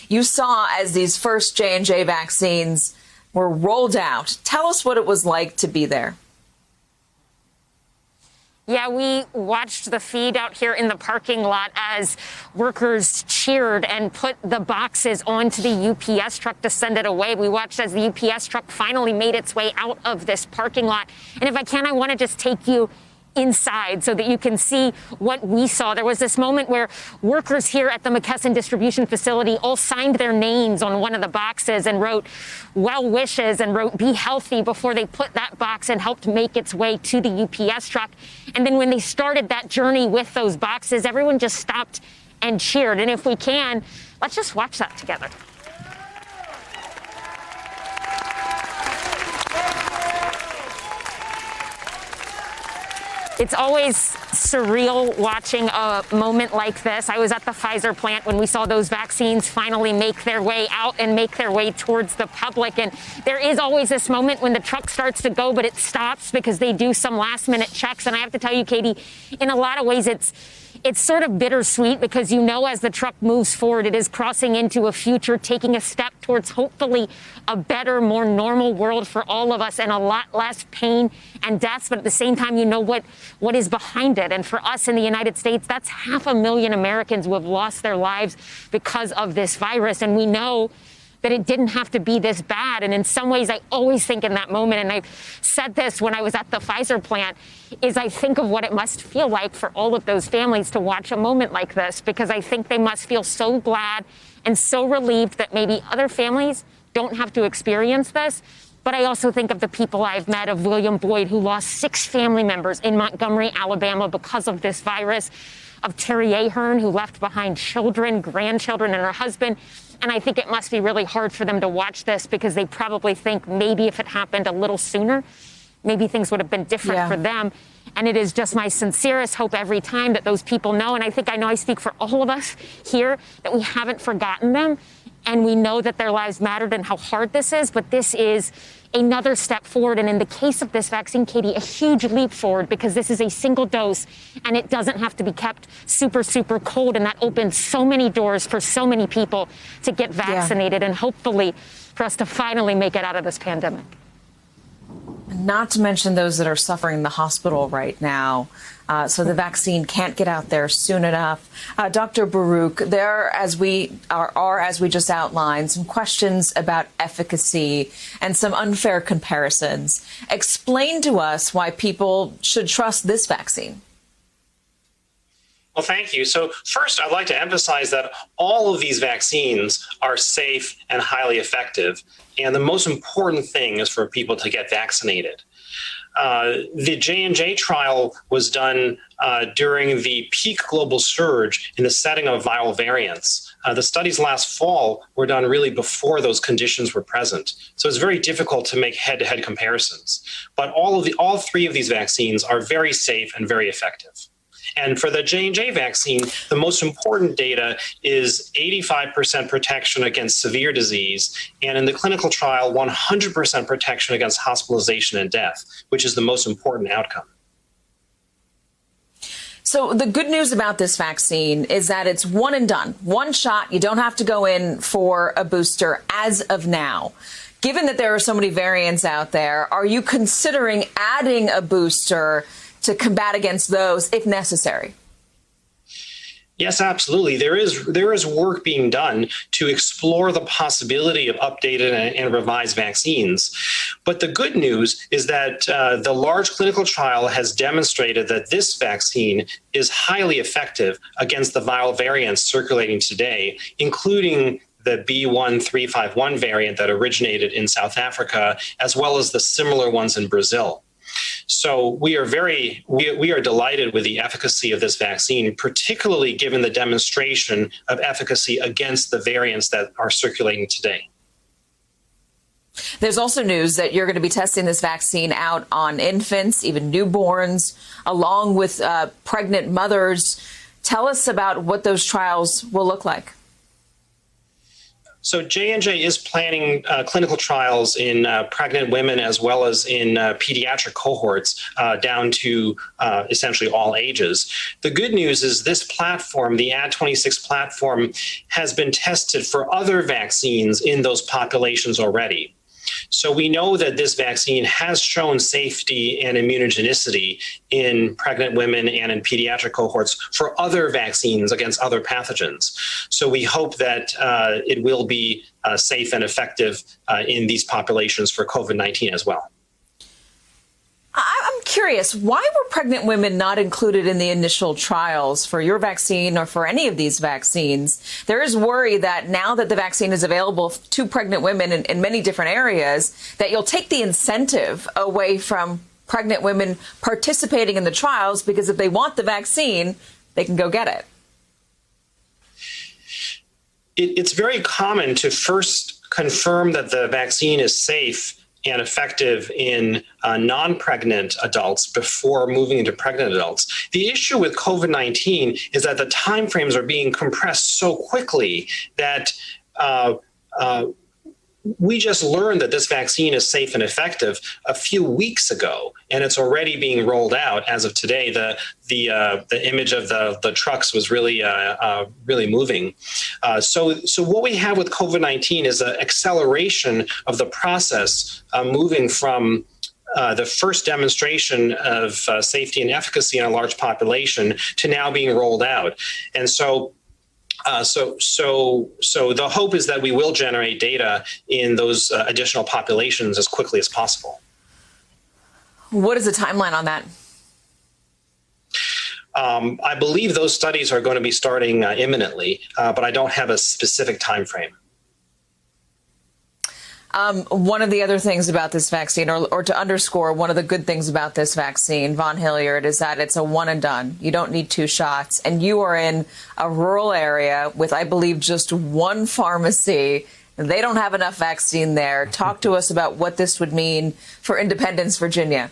You saw as these first J&J vaccines were rolled out. Tell us what it was like to be there. Yeah, we watched the feed out here in the parking lot as workers cheered and put the boxes onto the UPS truck to send it away. We watched as the UPS truck finally made its way out of this parking lot. And if I can, I want to just take you inside so that you can see what we saw. There was this moment where workers here at the McKesson distribution facility all signed their names on one of the boxes and wrote well wishes and wrote be healthy before they put that box and helped make its way to the UPS truck. And then when they started that journey with those boxes, everyone just stopped and cheered. And if we can, let's just watch that together. It's always surreal watching a moment like this. I was at the Pfizer plant when we saw those vaccines finally make their way out and make their way towards the public. And there is always this moment when the truck starts to go, but it stops because they do some last minute checks. And I have to tell you, Katie, in a lot of ways, it's sort of bittersweet because, you know, as the truck moves forward, it is crossing into a future, taking a step towards hopefully a better, more normal world for all of us and a lot less pain and deaths. But at the same time, you know what is behind it. And for us in the United States, that's 500,000 Americans who have lost their lives because of this virus. And we know that it didn't have to be this bad. And in some ways, I always think in that moment, and I've said this when I was at the Pfizer plant, is I think of what it must feel like for all of those families to watch a moment like this, because I think they must feel so glad and so relieved that maybe other families don't have to experience this. But I also think of the people I've met, of William Boyd, who lost 6 family members in Montgomery, Alabama, because of this virus, of Terry Ahern, who left behind children, grandchildren, and her husband. And I think it must be really hard for them to watch this because they probably think maybe if it happened a little sooner, maybe things would have been different for them. And it is just my sincerest hope every time that those people know, and I know I speak for all of us here, that we haven't forgotten them. And we know that their lives mattered and how hard this is, but this is another step forward. And in the case of this vaccine, Katie, a huge leap forward, because this is a single dose and it doesn't have to be kept super, super cold. And that opens so many doors for so many people to get vaccinated and hopefully for us to finally make it out of this pandemic. Not to mention those that are suffering in the hospital right now. So the vaccine can't get out there soon enough. Dr. Barouch, there, as we just outlined, some questions about efficacy and some unfair comparisons. Explain to us why people should trust this vaccine. Well, thank you. So first, I'd like to emphasize that all of these vaccines are safe and highly effective. And the most important thing is for people to get vaccinated. The J&J trial was done during the peak global surge in the setting of viral variants. The studies last fall were done really before those conditions were present. So it's very difficult to make head-to-head comparisons. But all 3 of these vaccines are very safe and very effective. And for the J&J vaccine, the most important data is 85% protection against severe disease, and in the clinical trial, 100% protection against hospitalization and death, which is the most important outcome. So the good news about this vaccine is that it's one and done, one shot. You don't have to go in for a booster as of now. Given that there are so many variants out there, are you considering adding a booster to combat against those if necessary? Yes, absolutely. There is work being done to explore the possibility of updated and revised vaccines. But the good news is that the large clinical trial has demonstrated that this vaccine is highly effective against the viral variants circulating today, including the B.1.351 variant that originated in South Africa, as well as the similar ones in Brazil. So we are delighted with the efficacy of this vaccine, particularly given the demonstration of efficacy against the variants that are circulating today. There's also news that you're going to be testing this vaccine out on infants, even newborns, along with pregnant mothers. Tell us about what those trials will look like. So J&J is planning clinical trials in pregnant women as well as in pediatric cohorts down to essentially all ages. The good news is this platform, the Ad26 platform, has been tested for other vaccines in those populations already. So we know that this vaccine has shown safety and immunogenicity in pregnant women and in pediatric cohorts for other vaccines against other pathogens. So we hope that it will be safe and effective in these populations for COVID-19 as well. I'm curious, why were pregnant women not included in the initial trials for your vaccine or for any of these vaccines? There is worry that now that the vaccine is available to pregnant women in many different areas, that you'll take the incentive away from pregnant women participating in the trials, because if they want the vaccine, they can go get it. It's very common to first confirm that the vaccine is safe and effective in non-pregnant adults before moving into pregnant adults. The issue with COVID-19 is that the timeframes are being compressed so quickly that we just learned that this vaccine is safe and effective a few weeks ago, and it's already being rolled out as of today. The image of the trucks was really moving. So what we have with COVID-19 is an acceleration of the process, moving from the first demonstration of safety and efficacy in a large population to now being rolled out, and so the hope is that we will generate data in those additional populations as quickly as possible. What is the timeline on that? I believe those studies are going to be starting imminently, but I don't have a specific time frame. One of the other things about this vaccine, or to underscore one of the good things about this vaccine, Von Hilliard, is that it's a one and done. You don't need 2 shots. And you are in a rural area with, I believe, just one pharmacy. They don't have enough vaccine there. Talk to us about what this would mean for Independence, Virginia.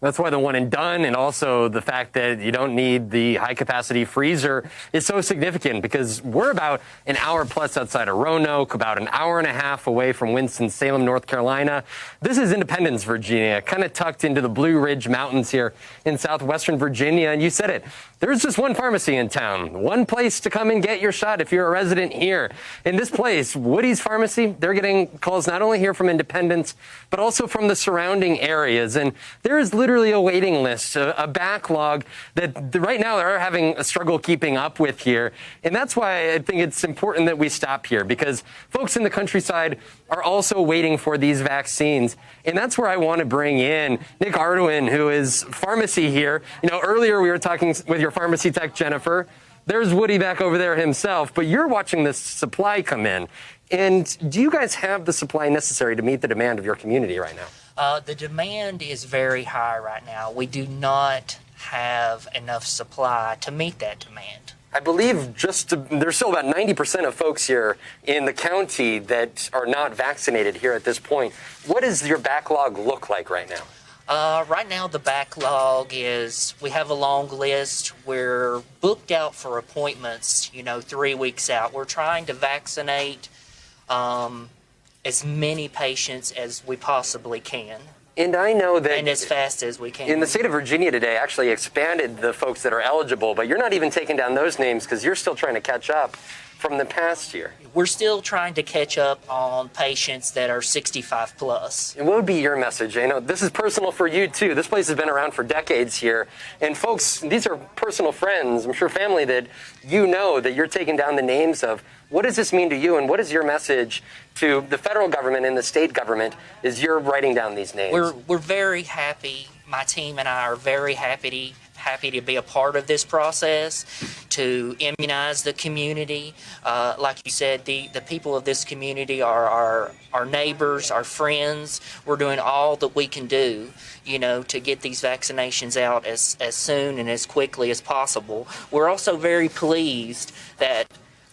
That's why the one and done, and also the fact that you don't need the high capacity freezer is so significant, because we're about an hour plus outside of Roanoke, about an hour and a half away from Winston-Salem, North Carolina. This is Independence, Virginia, kind of tucked into the Blue Ridge Mountains here in southwestern Virginia. And you said it, there's just one pharmacy in town, one place to come and get your shot if you're a resident here. In this place, Woody's Pharmacy, they're getting calls not only here from Independence, but also from the surrounding areas. And there is literally a waiting list, a backlog that right now they're having a struggle keeping up with here. And that's why I think it's important that we stop here, because folks in the countryside are also waiting for these vaccines. And that's where I want to bring in Nick Arduin, who is pharmacy here. You know, earlier we were talking with your pharmacy tech, Jennifer. There's Woody back over there himself, but you're watching this supply come in. And do you guys have the supply necessary to meet the demand of your community right now? The demand is very high right now. We do not have enough supply to meet that demand. I believe there's still about 90% of folks here in the county that are not vaccinated here at this point. What does your backlog look like right now? Right now, the backlog is, we have a long list. We're booked out for appointments, 3 weeks out. We're trying to vaccinate as many patients as we possibly can. And I know that... And as fast as we can. In the state of Virginia today actually expanded the folks that are eligible, but you're not even taking down those names because you're still trying to catch up from the past year. We're still trying to catch up on patients that are 65 plus. And what would be your message? I know this is personal for you too. This place has been around for decades here. And folks, these are personal friends, I'm sure family that you know that you're taking down the names of. What does this mean to you, and what is your message to the federal government and the state government as you're writing down these names? We're very happy. My team and I are very happy to be a part of this process, to immunize the community. Like you said, the people of this community are our neighbors, our friends. We're doing all that we can do, to get these vaccinations out as soon and as quickly as possible. We're also very pleased that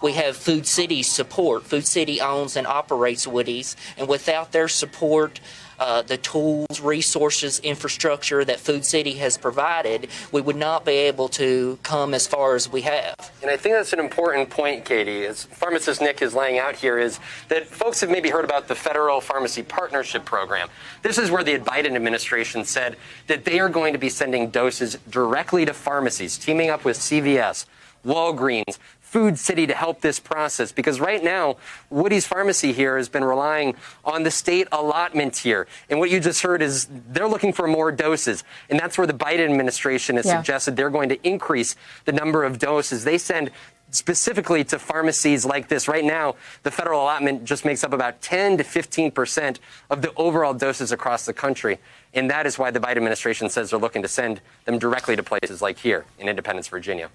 We have Food City's support. Food City owns and operates Woody's, and without their support, the tools, resources, infrastructure that Food City has provided, we would not be able to come as far as we have. And I think that's an important point, Katie, as pharmacist Nick is laying out here, is that folks have maybe heard about the Federal Pharmacy Partnership Program. This is where the Biden administration said that they are going to be sending doses directly to pharmacies, teaming up with CVS, Walgreens, Food City to help this process, because right now, Woody's Pharmacy here has been relying on the state allotment here. And what you just heard is they're looking for more doses. And that's where the Biden administration has suggested they're going to increase the number of doses they send specifically to pharmacies like this. Right now, the federal allotment just makes up about 10 to 15% of the overall doses across the country. And that is why the Biden administration says they're looking to send them directly to places like here in Independence, Virginia.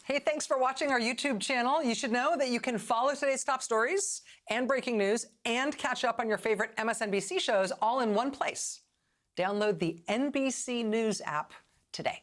Hey, thanks for watching our YouTube channel. You should know that you can follow today's top stories and breaking news and catch up on your favorite MSNBC shows all in one place. Download the NBC News app today.